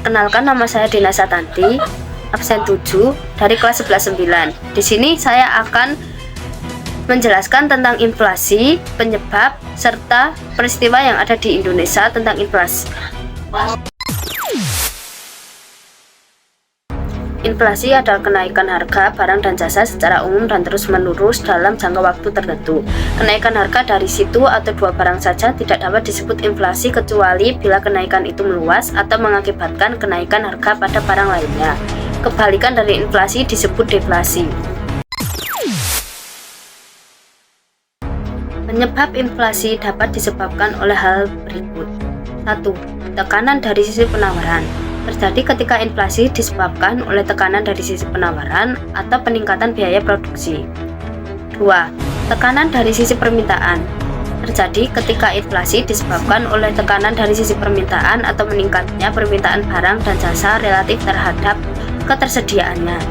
Perkenalkan, nama saya Dina Satanti, absen 7 dari kelas 11-9. Di sini saya akan menjelaskan tentang inflasi, penyebab, serta peristiwa yang ada di Indonesia tentang inflasi. Inflasi adalah kenaikan harga barang dan jasa secara umum dan terus-menerus dalam jangka waktu tertentu. Kenaikan harga dari situ atau dua barang saja tidak dapat disebut inflasi kecuali bila kenaikan itu meluas atau mengakibatkan kenaikan harga pada barang lainnya. Kebalikan dari inflasi disebut deflasi. Penyebab inflasi dapat disebabkan oleh hal berikut. 1. Tekanan dari sisi penawaran. Terjadi ketika inflasi disebabkan oleh tekanan dari sisi penawaran atau peningkatan biaya produksi. 2. Tekanan dari sisi permintaan. Terjadi ketika inflasi disebabkan oleh tekanan dari sisi permintaan atau meningkatnya permintaan barang dan jasa relatif terhadap ketersediaannya.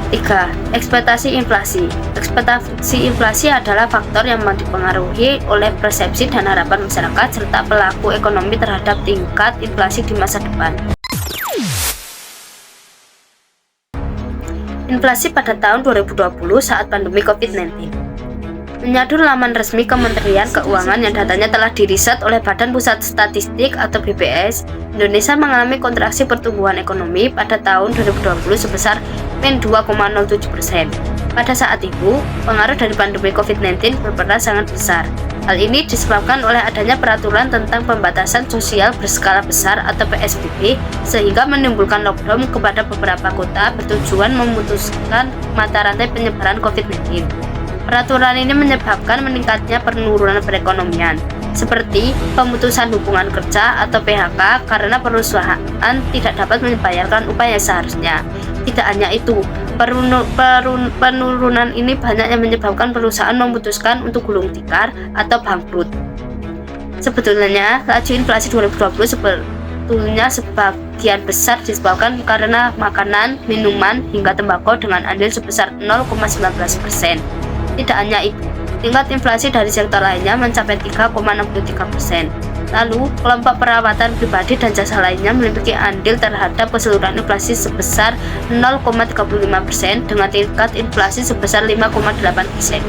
3. Ekspektasi inflasi. Ekspektasi inflasi adalah faktor yang dipengaruhi oleh persepsi dan harapan masyarakat serta pelaku ekonomi terhadap tingkat inflasi di masa depan. Inflasi pada tahun 2020 saat pandemi COVID-19. Menyadur laman resmi Kementerian Keuangan yang datanya telah diriset oleh Badan Pusat Statistik atau BPS, Indonesia mengalami kontraksi pertumbuhan ekonomi pada tahun 2020 sebesar -2,07%. Pada saat itu, pengaruh dari pandemi COVID-19 berperan sangat besar. Hal ini disebabkan oleh adanya peraturan tentang pembatasan sosial berskala besar atau PSBB, sehingga menimbulkan lockdown kepada beberapa kota bertujuan memutuskan mata rantai penyebaran COVID-19. Peraturan ini menyebabkan meningkatnya penurunan perekonomian, seperti pemutusan hubungan kerja atau PHK karena perusahaan tidak dapat membayarkan upah yang seharusnya. Tidak hanya itu, penurunan ini banyak yang menyebabkan perusahaan memutuskan untuk gulung tikar atau bangkrut. Sebetulnya, laju inflasi 2020 sebetulnya sebagian besar disebabkan karena makanan, minuman, hingga tembakau dengan andil sebesar 0,19%. Tidak hanya itu, tingkat inflasi dari sektor lainnya mencapai 3,63%. Lalu, kelompok perawatan pribadi dan jasa lainnya memiliki andil terhadap keseluruhan inflasi sebesar 0,35% dengan tingkat inflasi sebesar 5,8%.